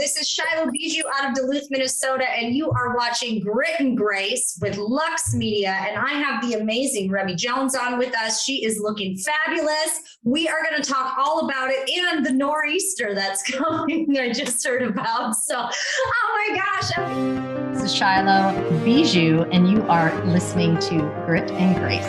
This is Shylo Bijold out of Duluth, Minnesota, and you are watching Grit and Grace with Lux Media. And I have the amazing Remi Jones on with us. She is looking fabulous. We are going to talk all about it and the nor'easter that's coming. I just heard about. So, oh my gosh. This is Shylo Bijold, and you are listening to Grit and Grace.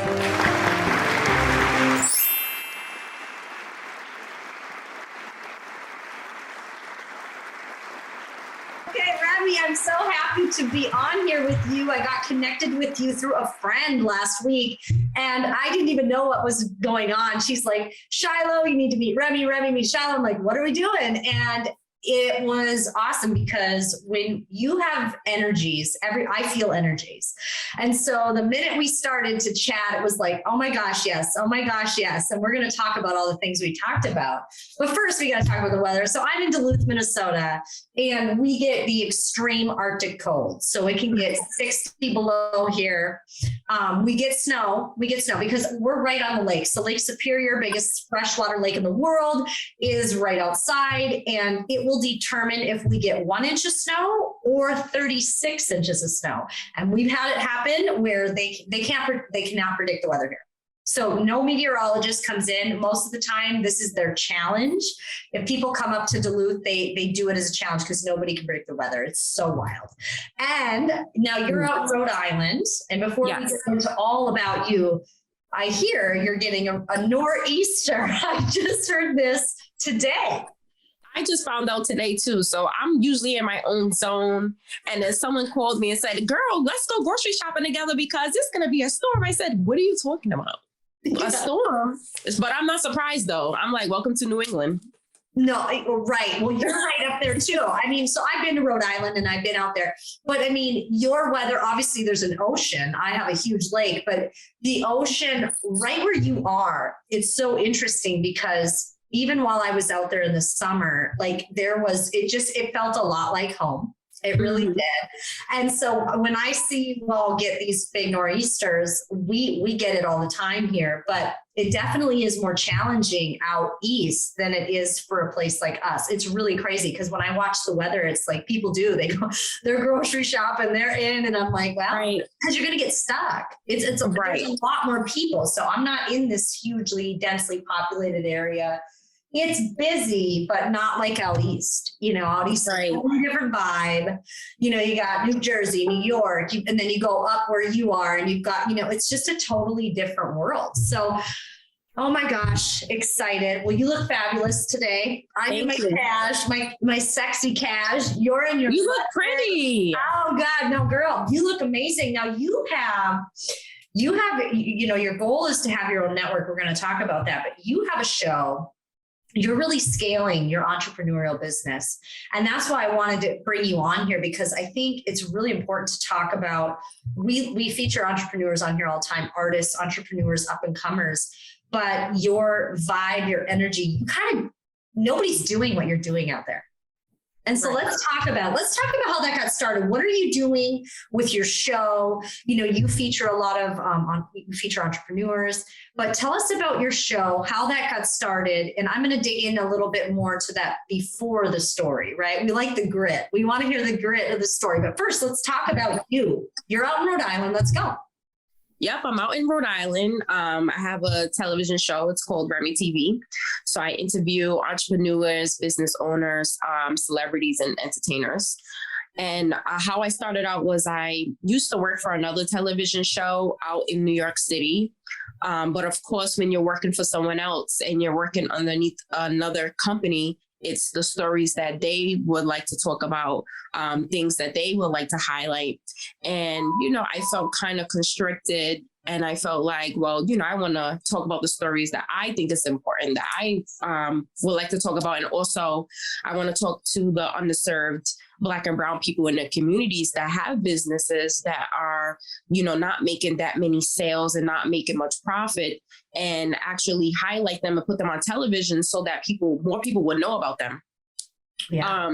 I'm so happy to be on here with you. I got connected with you through a friend last week, and I didn't even know what was going on. She's like, Shylo, you need to meet Remi. Remi, meet Shylo. I'm like, what are we doing? And it was awesome because when you have energies, I feel energies. And so the minute we started to chat, it was like, oh my gosh, yes. Oh my gosh, yes. And we're going to talk about all the things we talked about. But first we got to talk about the weather. So I'm in Duluth, Minnesota, and we get the extreme Arctic cold. So it can get 60 below here. We get snow because we're right on the lake. So Lake Superior, biggest freshwater lake in the world, is right outside, and it will determine if we get 1 inch of snow or 36 inches of snow. And we've had it happen where they cannot predict the weather here. So no meteorologist comes in. Most of the time, this is their challenge. If people come up to Duluth, they do it as a challenge because nobody can predict the weather. It's so wild. And now you're out in Rhode Island. And before we get into all about you, I hear you're getting a nor'easter. I just heard this today. I just found out today too. So I'm usually in my own zone. And then someone called me and said, girl, let's go grocery shopping together because it's going to be a storm. I said, what are you talking about? A storm? But I'm not surprised though. I'm like, welcome to New England. No, right. Well, you're right up there too. I mean, so I've been to Rhode Island and I've been out there, but I mean, your weather, obviously there's an ocean. I have a huge lake, but the ocean right where you are, it's so interesting because even while I was out there in the summer, like it felt a lot like home. It really did. And so when I see you all get these big nor'easters, we get it all the time here, but it definitely is more challenging out east than it is for a place like us. It's really crazy because when I watch the weather, it's like they're grocery shopping, they're in, and I'm like, well, because you're going to get stuck. There's a lot more people. So I'm not in this hugely densely populated area. It's busy, but not like out east. Out east is a totally different vibe. You got New Jersey, New York, and then you go up where you are and you've got, it's just a totally different world. So, oh my gosh, excited. Well, you look fabulous today. I'm in my cash, my sexy cash. You're in your You look pretty. Oh God, no girl, you look amazing. Now you have, your goal is to have your own network. We're going to talk about that, but you have a show. You're really scaling your entrepreneurial business. And that's why I wanted to bring you on here, because I think it's really important to talk about, we feature entrepreneurs on here all the time, artists, entrepreneurs, up and comers, but your vibe, your energy, nobody's doing what you're doing out there. And so let's talk about how that got started. What are you doing with your show? You feature a lot of, you feature entrepreneurs, but tell us about your show, how that got started. And I'm going to dig in a little bit more to that before the story, right? We like the grit. We want to hear the grit of the story. But first, let's talk about you. You're out in Rhode Island. Let's go. Yep, I'm out in Rhode Island. I have a television show. It's called Remi TV. So I interview entrepreneurs, business owners, celebrities, and entertainers. And how I started out was I used to work for another television show out in New York City. But of course, when you're working for someone else and you're working underneath another company, it's the stories that they would like to talk about, things that they would like to highlight. And, I felt kind of constricted, and I felt like, well, I want to talk about the stories that I think is important, that I would like to talk about. And also I want to talk to the underserved Black and brown people in the communities that have businesses that are, not making that many sales and not making much profit, and actually highlight them and put them on television so that more people would know about them. Yeah.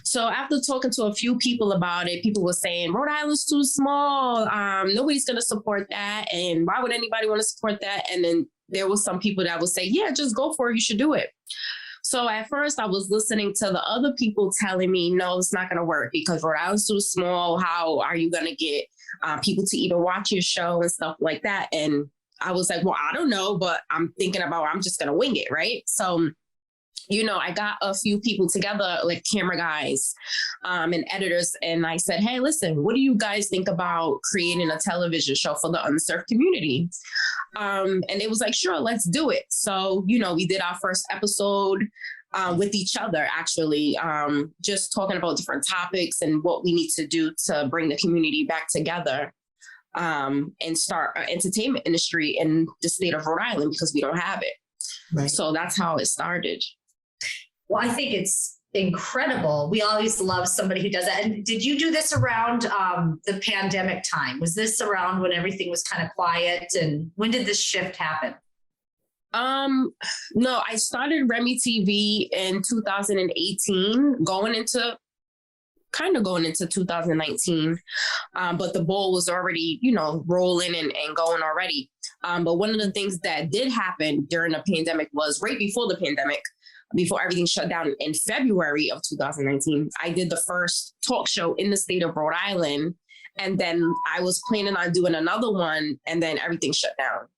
So after talking to a few people about it, people were saying, Rhode Island's too small. Nobody's going to support that. And why would anybody want to support that? And then there was some people that would say, yeah, just go for it. You should do it. So at first I was listening to the other people telling me, no, it's not going to work because Rhode Island's too small. How are you going to get people to even watch your show and stuff like that? And I was like, well, I don't know, but I'm thinking about, I'm just going to wing it. Right. So, I got a few people together, like camera guys and editors. And I said, hey, listen, what do you guys think about creating a television show for the unserved community? And it was like, sure, let's do it. So, we did our first episode with each other, actually, just talking about different topics and what we need to do to bring the community back together and start an entertainment industry in the state of Rhode Island because we don't have it. Right. So that's how it started. Well, I think it's incredible. We always love somebody who does that. And did you do this around the pandemic time? Was this around when everything was kind of quiet? And when did this shift happen? No, I started Remi TV in 2018, going into 2019. But the ball was already, rolling and going already. But one of the things that did happen during the pandemic was right before the pandemic, before everything shut down in February of 2019, I did the first talk show in the state of Rhode Island. And then I was planning on doing another one, and then everything shut down.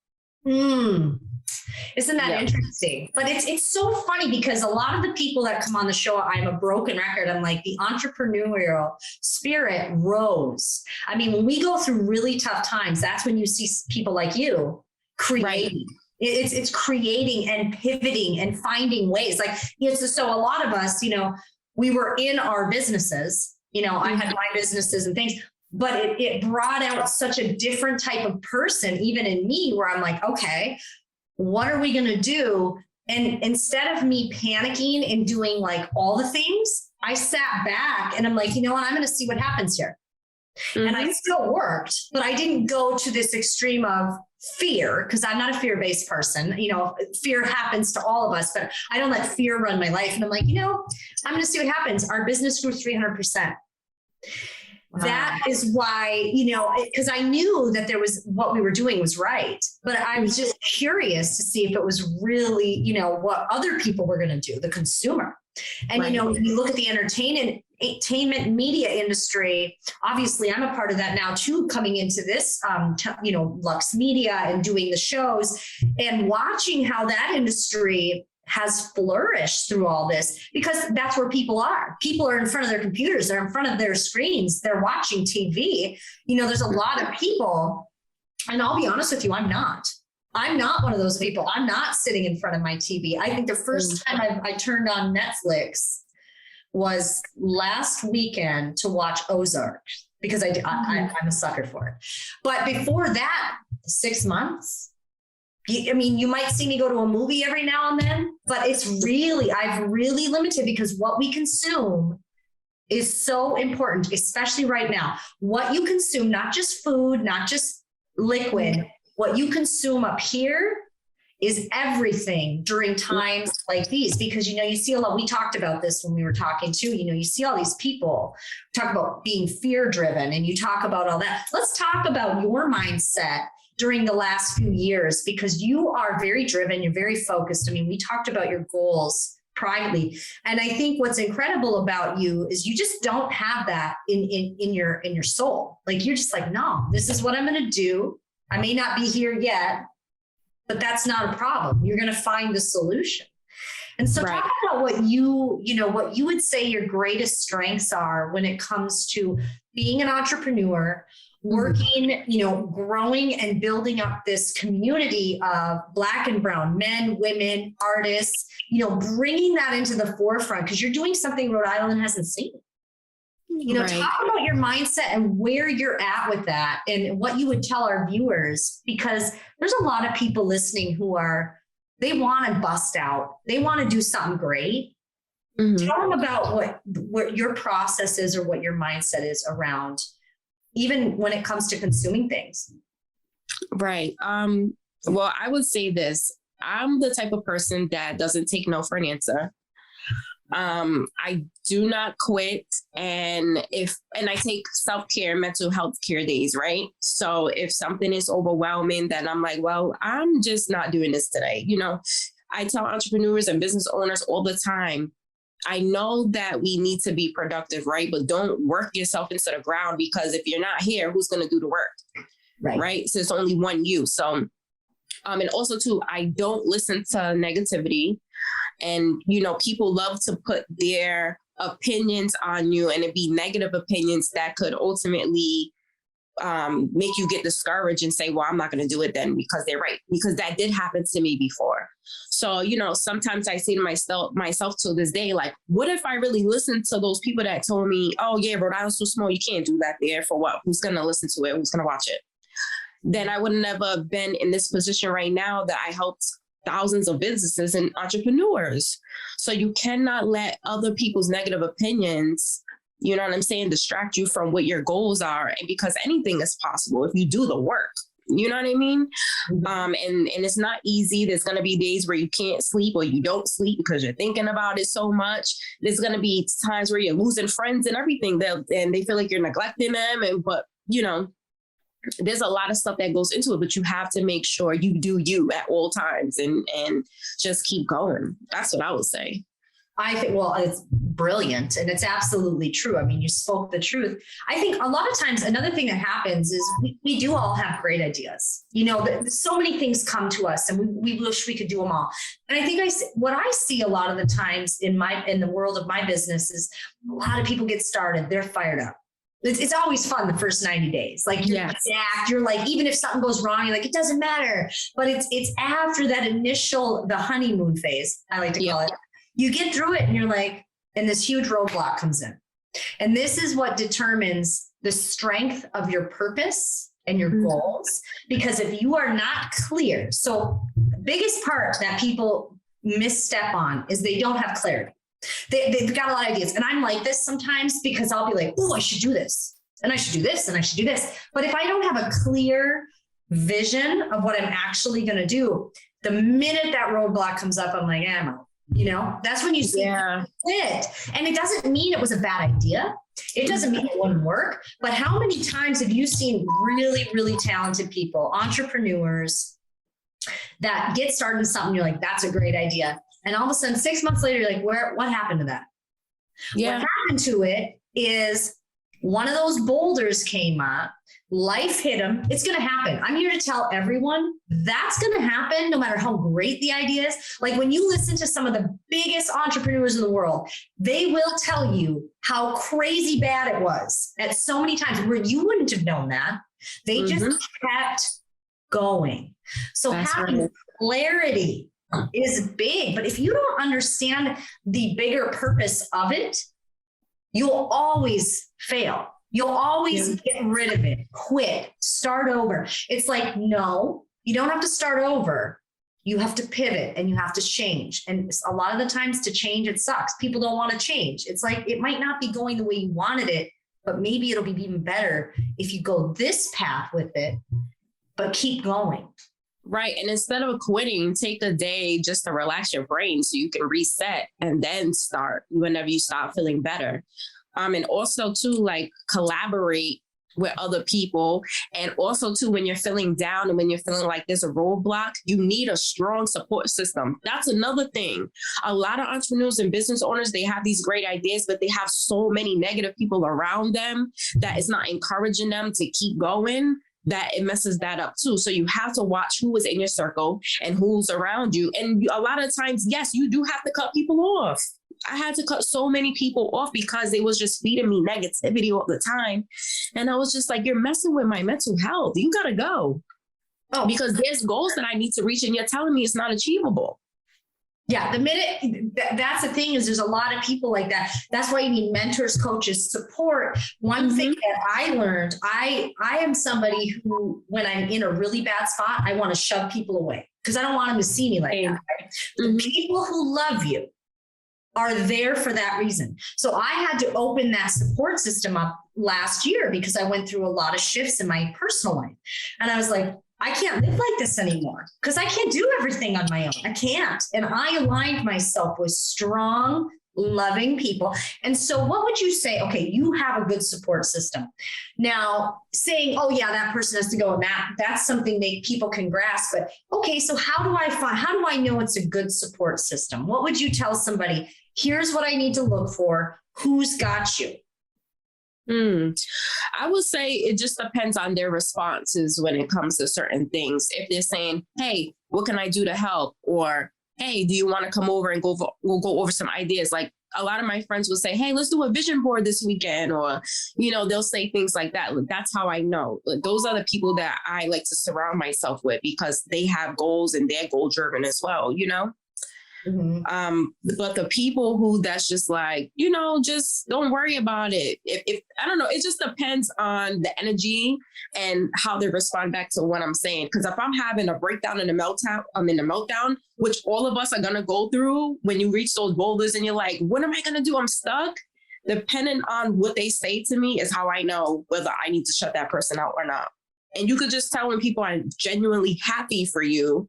Isn't that interesting? But it's so funny because a lot of the people that come on the show, I'm a broken record. I'm like, the entrepreneurial spirit rose. I mean, when we go through really tough times, that's when you see people like you creating. Right. It's creating and pivoting and finding ways. Like, so a lot of us, we were in our businesses, I had my businesses and things, but it brought out such a different type of person, even in me, where I'm like, okay, what are we going to do? And instead of me panicking and doing like all the things, I sat back and I'm like, I'm going to see what happens here. And I still worked, but I didn't go to this extreme of fear, because I'm not a fear-based person. Fear happens to all of us, but I don't let fear run my life. And I'm like, I'm going to see what happens. Our business grew 300%. Wow. That is why, because I knew that what we were doing was right, but I was just curious to see if it was really, what other people were going to do, the consumer. And, right. When you look at the entertainment media industry, obviously I'm a part of that now too, coming into this, luxemedia and doing the shows and watching how that industry has flourished through all this, because that's where people are. People are in front of their computers. They're in front of their screens. They're watching TV. There's a lot of people, and I'll be honest with you, I'm not one of those people. I'm not sitting in front of my TV. I think the first time I turned on Netflix was last weekend to watch Ozark, because I'm a sucker for it. But before that, 6 months. You might see me go to a movie every now and then, but I've really limited, because what we consume is so important, especially right now. What you consume, not just food, not just liquid, what you consume up here is everything during times like these, because, you see a lot, we talked about this when we were talking too, you see all these people talk about being fear driven, and you talk about all that. Let's talk about your mindset during the last few years, because you are very driven, you're very focused. We talked about your goals privately. And I think what's incredible about you is you just don't have that in your soul. Like, you're just like, no, this is what I'm going to do. I may not be here yet, but that's not a problem. You're going to find the solution. And so talk about what what you would say your greatest strengths are when it comes to being an entrepreneur, working, growing and building up this community of Black and brown men, women, artists, bringing that into the forefront, because you're doing something Rhode Island hasn't seen. Talk about your mindset and where you're at with that and what you would tell our viewers, because there's a lot of people listening who they want to bust out. They want to do something great. Tell them about what your process is, or what your mindset is around, even when it comes to consuming things. Right. Well, I would say this. I'm the type of person that doesn't take no for an answer. I do not quit. And I take self-care, mental health care days, right? So if something is overwhelming, then I'm like, well, I'm just not doing this today. I tell entrepreneurs and business owners all the time, I know that we need to be productive, right? But don't work yourself into the ground, because if you're not here, who's going to do the work? Right. So it's only one you. So, and also too, I don't listen to negativity. And, you know, people love to put their opinions on you, and it be negative opinions that could ultimately make you get discouraged and say, well, I'm not going to do it then because they're right. Because that did happen to me before. So, you know, sometimes I say to myself to this day, like, what if I really listened to those people that told me, oh yeah, Rhode Island's too small, you can't do that there, for what? Who's going to listen to it? Who's going to watch it? Then I would never have been in this position right now that I helped thousands of businesses and entrepreneurs. So you cannot let other people's negative opinions, you know what I'm saying, distract you from what your goals are. And because anything is possible if you do the work, you know what I mean? And it's not easy. There's going to be days where you can't sleep or you don't sleep because you're thinking about it so much. There's going to be times where you're losing friends and everything, and they feel like you're neglecting them. But, you know, there's a lot of stuff that goes into it, but you have to make sure you do you at all times and just keep going. That's what I would say. I think, well, it's brilliant and it's absolutely true. I mean, you spoke the truth. I think a lot of times another thing that happens is we do all have great ideas. You know, so many things come to us and we wish we could do them all. And I think what I see a lot of the times in the world of my business is a lot of people get started, they're fired up. It's always fun the first 90 days. Like you're like, even if something goes wrong, you're like, it doesn't matter. But it's after that the honeymoon phase, I like to call it. You get through it and you're like, and this huge roadblock comes in. And this is what determines the strength of your purpose and your goals. Because if you are not clear, so the biggest part that people misstep on is they don't have clarity. They've got a lot of ideas. And I'm like this sometimes because I'll be like, oh, I should do this. And I should do this. And I should do this. But if I don't have a clear vision of what I'm actually going to do, the minute that roadblock comes up, I'm like, I'm out. You know, that's when you see it. And it doesn't mean it was a bad idea. It doesn't mean it wouldn't work. But how many times have you seen really, really talented people, entrepreneurs that get started in something? You're like, that's a great idea. And all of a sudden, 6 months later, you're like, what happened to that? Yeah. What happened to it is one of those boulders came up, life hit them. It's going to happen. I'm here to tell everyone that's going to happen no matter how great the idea is. Like when you listen to some of the biggest entrepreneurs in the world, they will tell you how crazy bad it was at so many times where you wouldn't have known that. They just kept going. So having clarity is big, but if you don't understand the bigger purpose of it, you'll always fail. You'll always get rid of it, quit, start over. It's like, no, you don't have to start over. You have to pivot and you have to change. And a lot of the times to change, it sucks. People don't want to change. It's like, it might not be going the way you wanted it, but maybe it'll be even better if you go this path with it, but keep going. Right. And instead of quitting, take a day just to relax your brain so you can reset and then start whenever you start feeling better. And also too, like collaborate with other people. And also too, when you're feeling down and when you're feeling like there's a roadblock, you need a strong support system. That's another thing. A lot of entrepreneurs and business owners, they have these great ideas, but they have so many negative people around them that it's not encouraging them to keep going, that it messes that up too. So you have to watch who is in your circle and who's around you. And a lot of times, yes, you do have to cut people off. I had to cut so many people off because they was just feeding me negativity all the time. And I was just like, you're messing with my mental health. You got to go. Oh, because there's goals that I need to reach and you're telling me it's not achievable. Yeah, the minute that's the thing is there's a lot of people like that. That's why you need mentors, coaches, support. One thing that I learned, I am somebody who, when I'm in a really bad spot, I want to shove people away because I don't want them to see me like that. Right? The people who love you are there for that reason. So I had to open that support system up last year because I went through a lot of shifts in my personal life. And I was like, I can't live like this anymore because I can't do everything on my own. I can't. And I aligned myself with strong loving people. And so what would you say? Okay, you have a good support system. Now saying, oh yeah, that person has to go, and that's something people can grasp. But okay, so how do I know it's a good support system? What would you tell somebody? Here's what I need to look for. Who's got you? I would say it just depends on their responses when it comes to certain things. If they're saying, hey, what can I do to help? Or, hey, do you want to come over and we'll go over some ideas? Like a lot of my friends will say, hey, let's do a vision board this weekend. Or, they'll say things like that. That's how I know. Those are the people that I like to surround myself with, because they have goals and they're goal driven as well, Mm-hmm. But the people who that's just like, just don't worry about it. If I don't know, it just depends on the energy and how they respond back to what I'm saying. Because if I'm having a breakdown and a meltdown, I'm in a meltdown, which all of us are going to go through when you reach those boulders and you're like, what am I going to do? I'm stuck. Depending on what they say to me is how I know whether I need to shut that person out or not. And you could just tell when people are genuinely happy for you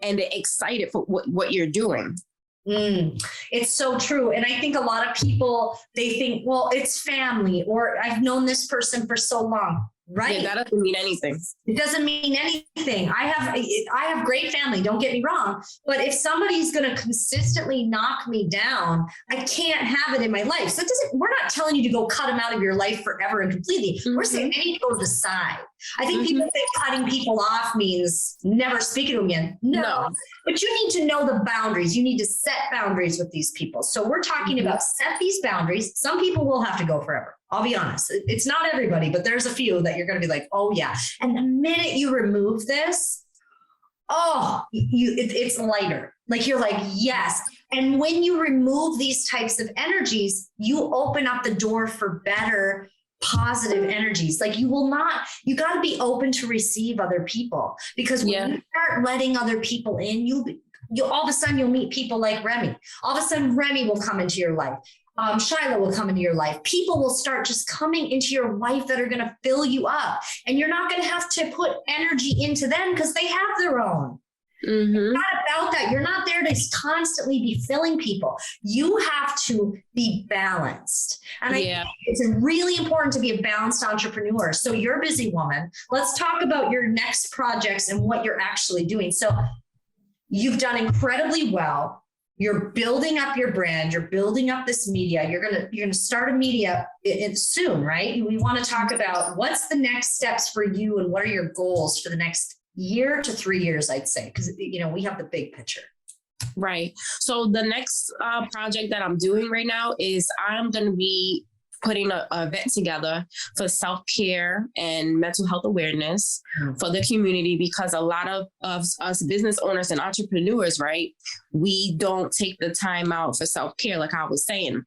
and they're excited for what you're doing. It's so true. And I think a lot of people, they think, well, it's family, or I've known this person for so long. Right. Yeah, that doesn't mean anything. It doesn't mean anything. I have great family. Don't get me wrong. But if somebody's going to consistently knock me down, I can't have it in my life. So we're not telling you to go cut them out of your life forever and completely. Mm-hmm. We're saying they need to go to the side. I think people think cutting people off means never speaking to them again. No. But you need to know the boundaries. You need to set boundaries with these people. So we're talking about set these boundaries. Some people will have to go forever. I'll be honest. It's not everybody, but there's a few that you're going to be like, oh yeah. And the minute you remove this, it's lighter. Like you're like, yes. And when you remove these types of energies, you open up the door for better, positive energies. Like you got to be open to receive other people, because when you start letting other people in, you all of a sudden you'll meet people like Remi. All of a sudden Remi will come into your life. Shylo will come into your life. People will start just coming into your life that are going to fill you up, and you're not going to have to put energy into them because they have their own. Mm-hmm. It's not about that. You're not there to constantly be filling people. You have to be balanced. And I think it's really important to be a balanced entrepreneur. So you're a busy woman. Let's talk about your next projects and what you're actually doing. So you've done incredibly well. You're building up your brand. You're building up this media. You're gonna start a media soon, right? We want to talk about what's the next steps for you and what are your goals for the next year to 3 years, I'd say, because we have the big picture. Right. So the next project that I'm doing right now is I'm going to be putting an event together for self-care and mental health awareness for the community, because a lot of us business owners and entrepreneurs, right, we don't take the time out for self-care, like I was saying.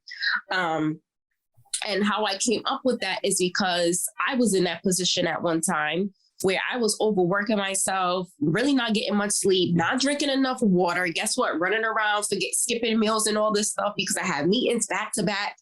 And how I came up with that is because I was in that position at one time where I was overworking myself, really not getting much sleep, not drinking enough water. Guess what? Running around, skipping meals and all this stuff because I had meetings back to back.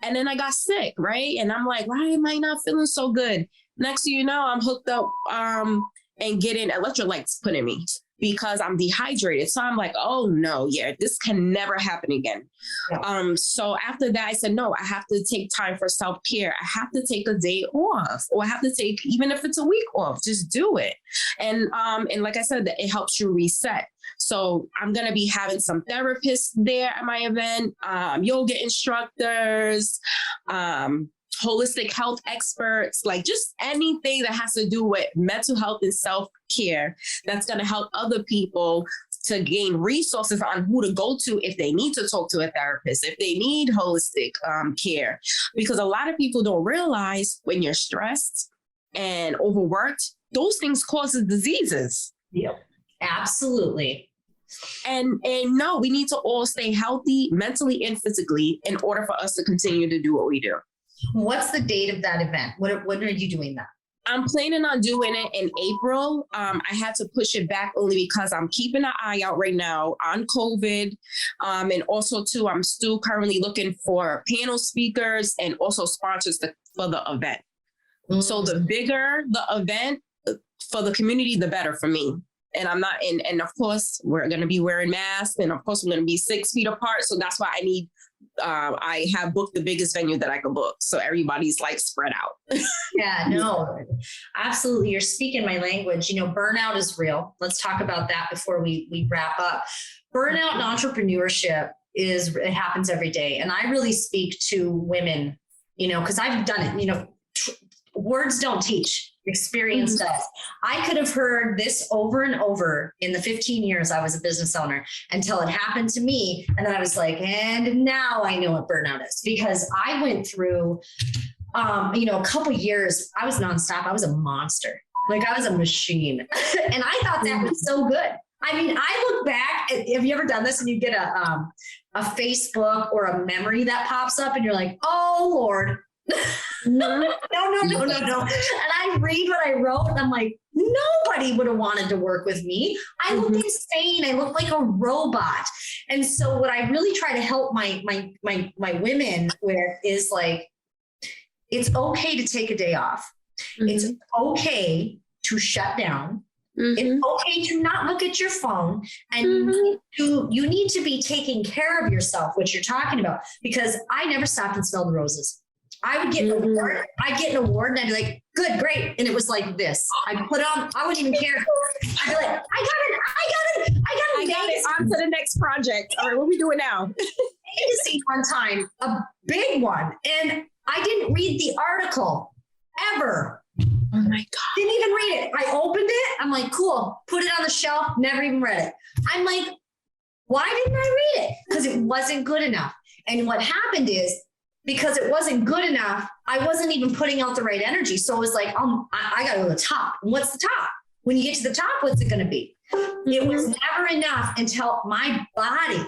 And then I got sick, right? And I'm like, why am I not feeling so good? Next thing you know, I'm hooked up and getting electrolytes put in me because I'm dehydrated. So I'm like, oh no, this can never happen again. Yeah. So after that, I said, no, I have to take time for self-care. I have to take a day off, or I have to take, even if it's a week off, just do it. And like I said, it helps you reset. So I'm going to be having some therapists there at my event, yoga instructors, holistic health experts, like just anything that has to do with mental health and self-care that's going to help other people to gain resources on who to go to if they need to talk to a therapist, if they need holistic care. Because a lot of people don't realize when you're stressed and overworked, those things cause diseases. Yep, absolutely. And no, we need to all stay healthy mentally and physically in order for us to continue to do what we do. What's the date of that event? When are you doing that? I'm planning on doing it in April. I had to push it back only because I'm keeping an eye out right now on COVID. And also too, I'm still currently looking for panel speakers and also sponsors for the event. Mm-hmm. So the bigger the event for the community, the better for me. And I'm not and of course we're going to be wearing masks, and of course we're going to be 6 feet apart. So that's why I need I have booked the biggest venue that I could book. So everybody's like spread out. Yeah, no, absolutely. You're speaking my language. Burnout is real. Let's talk about that before we wrap up. Burnout and entrepreneurship it happens every day. And I really speak to women, because I've done it, words don't teach. Experience does. I could have heard this over and over in the 15 years I was a business owner until it happened to me. And then I was like, and now I know what burnout is, because I went through, a couple years, I was nonstop. I was a monster. Like I was a machine. And I thought that was so good. I mean, I look back, have you ever done this and you get a Facebook or a memory that pops up and you're like, oh Lord, no. And I read what I wrote and I'm like, nobody would have wanted to work with me. I look insane. I look like a robot. And so what I really try to help my women with is like, it's okay to take a day off. It's okay to shut down. It's okay to not look at your phone, and you need to be taking care of yourself, which you're talking about, because I never stopped and smelled the roses. I would get an award. I'd get an award and I'd be like, good, great. And it was like this. I wouldn't even care. I'd be like, I got it. On to the next project. All right, what are we doing now? Agency one time, a big one. And I didn't read the article ever. Oh my God. Didn't even read it. I opened it. I'm like, cool. Put it on the shelf. Never even read it. I'm like, why didn't I read it? Because it wasn't good enough. And what happened is, because it wasn't good enough, I wasn't even putting out the right energy. So it was like, I got to go to the top. And what's the top? When you get to the top, what's it going to be? It was never enough until my body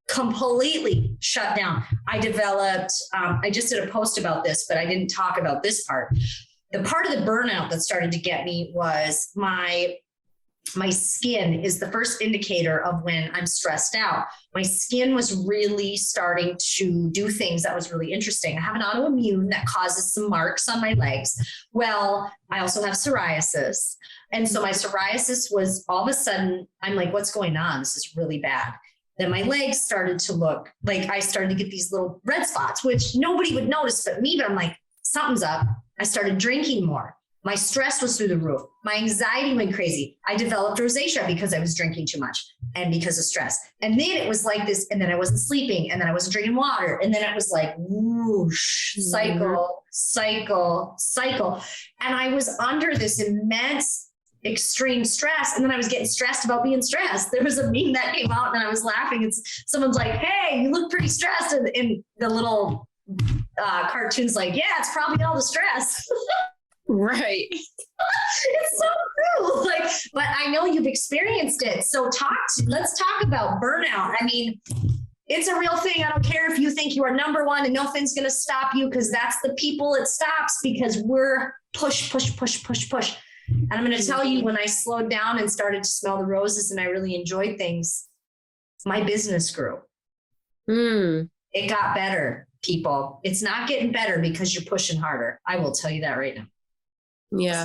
completely shut down. I developed, I just did a post about this, but I didn't talk about this part. The part of the burnout that started to get me was my skin is the first indicator of when I'm stressed out. My skin was really starting to do things that was really interesting. I have an autoimmune that causes some marks on my legs. Well, I also have psoriasis. And so my psoriasis was all of a sudden, I'm like, what's going on? This is really bad. Then my legs started to look like I started to get these little red spots, which nobody would notice but me. But I'm like, something's up. I started drinking more. My stress was through the roof. My anxiety went crazy. I developed rosacea because I was drinking too much and because of stress. And then it was like this, and then I wasn't sleeping, and then I wasn't drinking water. And then it was like whoosh, cycle. And I was under this immense, extreme stress. And then I was getting stressed about being stressed. There was a meme that came out and I was laughing. Someone's like, hey, you look pretty stressed. And the little cartoon's like, yeah, it's probably all the stress. Right. It's so true. But I know you've experienced it. So let's talk about burnout. I mean, it's a real thing. I don't care if you think you are number one and nothing's going to stop you, because that's the people it stops, because we're push. And I'm going to tell you, when I slowed down and started to smell the roses and I really enjoyed things, my business grew. It got better, people. It's not getting better because you're pushing harder. I will tell you that right now. Yeah.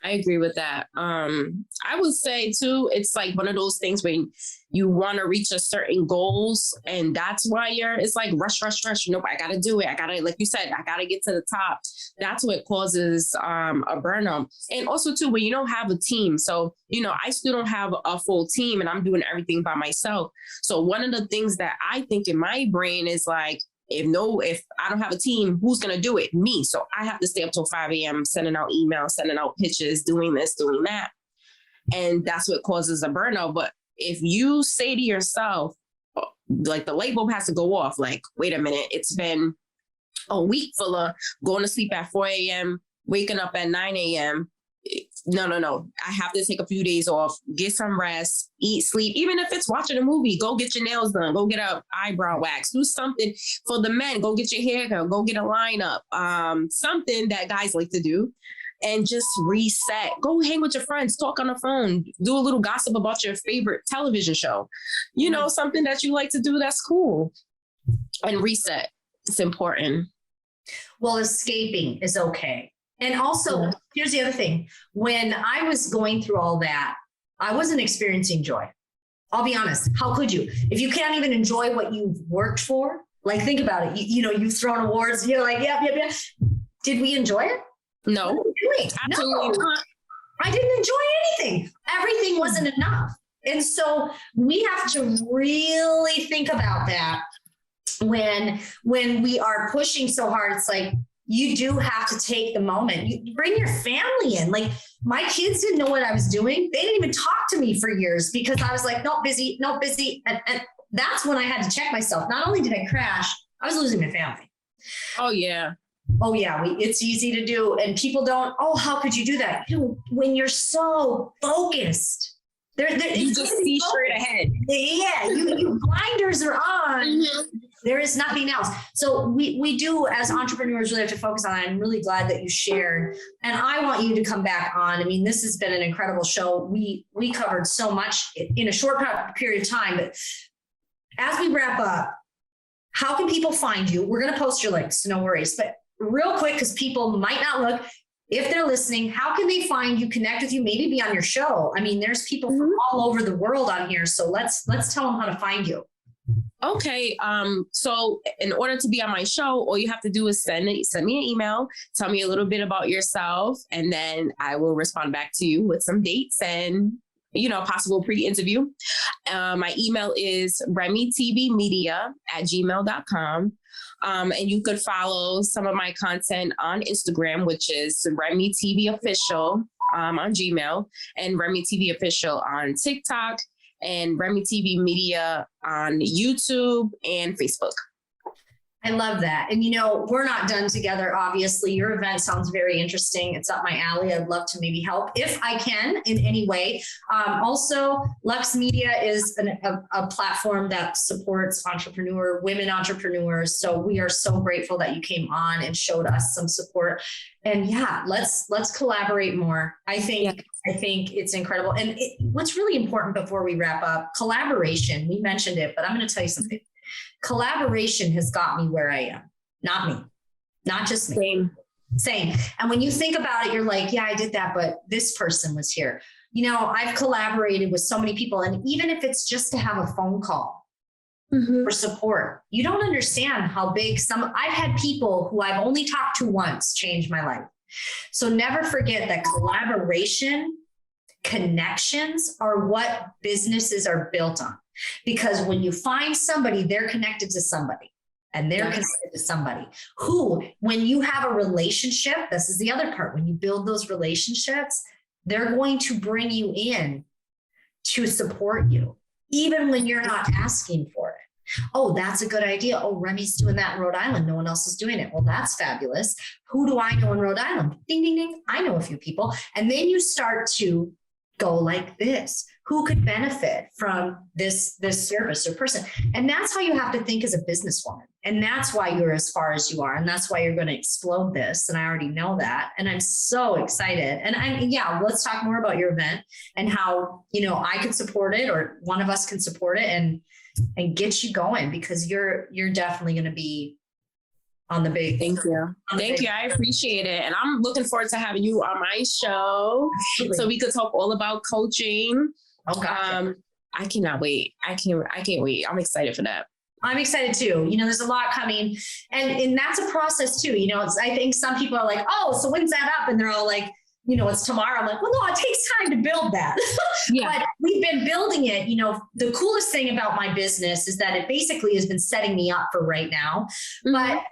I agree with that. I would say too, it's like one of those things when you want to reach a certain goals, and that's why it's like rush. Nope, I got to do it. I got to, like you said, I got to get to the top. That's what causes a burnout. And also too, when you don't have a team. So, I still don't have a full team and I'm doing everything by myself. So one of the things that I think in my brain is like, if I don't have a team, who's going to do it? Me. So I have to stay up till 5 a.m. sending out emails, sending out pitches, doing this, doing that. And that's what causes a burnout. But if you say to yourself, like the light bulb has to go off, like, wait a minute, it's been a week full of going to sleep at 4 a.m., waking up at 9 a.m. No. I have to take a few days off, get some rest, eat, sleep. Even if it's watching a movie, go get your nails done, go get a eyebrow wax, do something for the men, go get your hair done, go get a lineup, something that guys like to do, and just reset. Go hang with your friends, talk on the phone, do a little gossip about your favorite television show, something that you like to do that's cool, and reset. It's important. Well, escaping is okay. And also, here's the other thing. When I was going through all that, I wasn't experiencing joy. I'll be honest. How could you? If you can't even enjoy what you've worked for, like think about it. You've thrown awards. You're like, yeah. Did we enjoy it? No. What are we doing? Absolutely No. not. I didn't enjoy anything. Everything wasn't enough. And so we have to really think about that when we are pushing so hard. It's like, you do have to take the moment. You bring your family in. Like my kids didn't know what I was doing. They didn't even talk to me for years because I was like, no, busy. And that's when I had to check myself. Not only did I crash, I was losing my family. Oh yeah. It's easy to do. And people don't, how could you do that? When you're so focused, you just see straight ahead. Yeah, you blinders are on. Mm-hmm. There is nothing else. So we do, as entrepreneurs, really have to focus on it. I'm really glad that you shared. And I want you to come back on. I mean, this has been an incredible show. We covered so much in a short period of time. But as we wrap up, how can people find you? We're going to post your links, no worries. But real quick, because people might not look, if they're listening, how can they find you, connect with you, maybe be on your show? I mean, there's people from all over the world on here. So let's tell them how to find you. Okay. So in order to be on my show, all you have to do is send me an email, tell me a little bit about yourself, and then I will respond back to you with some dates and, possible pre-interview. My email is remitvmedia@gmail.com. And you could follow some of my content on Instagram, which is Remi TV Official on Gmail, and Remi TV Official on TikTok, and Remi TV Media on YouTube and Facebook. I love that. And, we're not done together. Obviously, your event sounds very interesting. It's up my alley. I'd love to maybe help if I can in any way. Also, luxemedia is a platform that supports women entrepreneurs. So we are so grateful that you came on and showed us some support. And yeah, let's collaborate more. I think it's incredible. And what's really important before we wrap up, collaboration, we mentioned it, but I'm going to tell you something. Collaboration has got me where I am, not just me. Same. And when you think about it, you're like, yeah, I did that, but this person was here. I've collaborated with so many people. And even if it's just to have a phone call for support, you don't understand how big I've had people who I've only talked to once change my life. So never forget that collaboration, connections are what businesses are built on. Because when you find somebody, they're connected to somebody, and they're connected to somebody who, when you have a relationship, this is the other part, when you build those relationships, they're going to bring you in to support you, even when you're not asking for it. Oh, that's a good idea. Oh, Remi's doing that in Rhode Island. No one else is doing it. Well, that's fabulous. Who do I know in Rhode Island? Ding, ding, ding. I know a few people. And then you start to go like this. Who could benefit from this service or person? And that's how you have to think as a businesswoman. And that's why you're as far as you are. And that's why you're going to explode this. And I already know that. And I'm so excited. And let's talk more about your event and how, I could support it, or one of us can support it and get you going, because you're definitely going to be on the big. Thank you. Thank you. I appreciate it. And I'm looking forward to having you on my show. Absolutely. So we could talk all about coaching. Oh, gotcha. I cannot wait. I can't wait. I'm excited for that. I'm excited too. There's a lot coming, and that's a process too. I think some people are like, oh, so when's that up? And they're all like, it's tomorrow. I'm like, well, no, it takes time to build that. Yeah. But we've been building it. The coolest thing about my business is that it basically has been setting me up for right now, but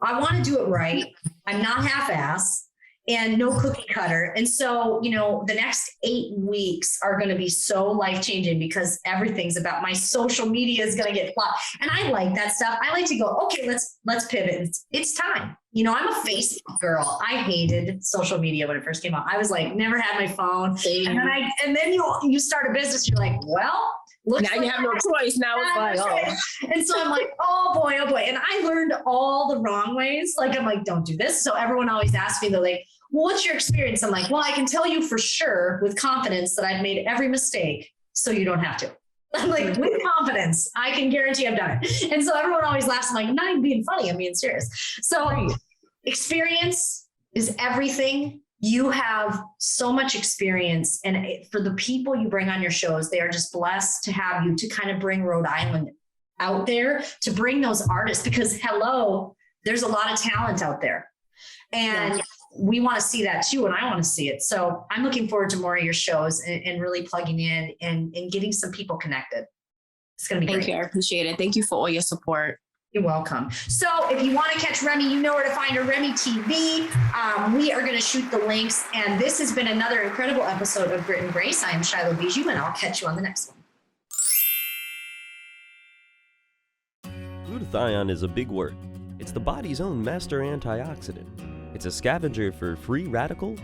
I want to do it right. I'm not half-ass. And no cookie cutter. And so, the next 8 weeks are going to be so life-changing, because everything's about my social media is going to get flopped. And I like that stuff. I like to go, okay, let's pivot. It's time. I'm a Facebook girl. I hated social media when it first came out. I was like, never had my phone. And then you start a business. You're like, well, now you have no choice. Now it's like, oh. And so I'm like, oh boy. And I learned all the wrong ways. I'm like, don't do this. So everyone always asks me, they're like, well, what's your experience? I'm like, well, I can tell you for sure with confidence that I've made every mistake, so you don't have to. I'm like, with confidence, I can guarantee I've done it. And so everyone always laughs. I'm like, not even being funny. I'm being serious. So experience is everything. You have so much experience, and for the people you bring on your shows, they are just blessed to have you to kind of bring Rhode Island out there, to bring those artists, because hello, there's a lot of talent out there. And we want to see that too. And I want to see it. So I'm looking forward to more of your shows and really plugging in and getting some people connected. It's going to be great. Thank you. I appreciate it. Thank you for all your support. You're welcome. So if you want to catch Remi, you know where to find her, Remi TV. We are going to shoot the links. And this has been another incredible episode of Grit and Grace. I am Shylo Bijold, and I'll catch you on the next one. Glutathione is a big word. It's the body's own master antioxidant. It's a scavenger for free radical,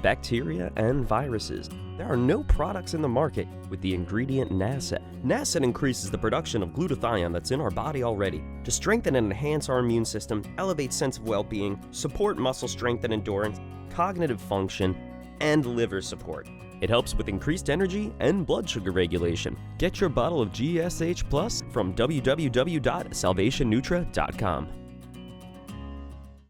bacteria, and viruses. There are no products in the market with the ingredient NASET. NASET increases the production of glutathione that's in our body already to strengthen and enhance our immune system, elevate sense of well-being, support muscle strength and endurance, cognitive function, and liver support. It helps with increased energy and blood sugar regulation. Get your bottle of GSH Plus from www.salvationnutra.com.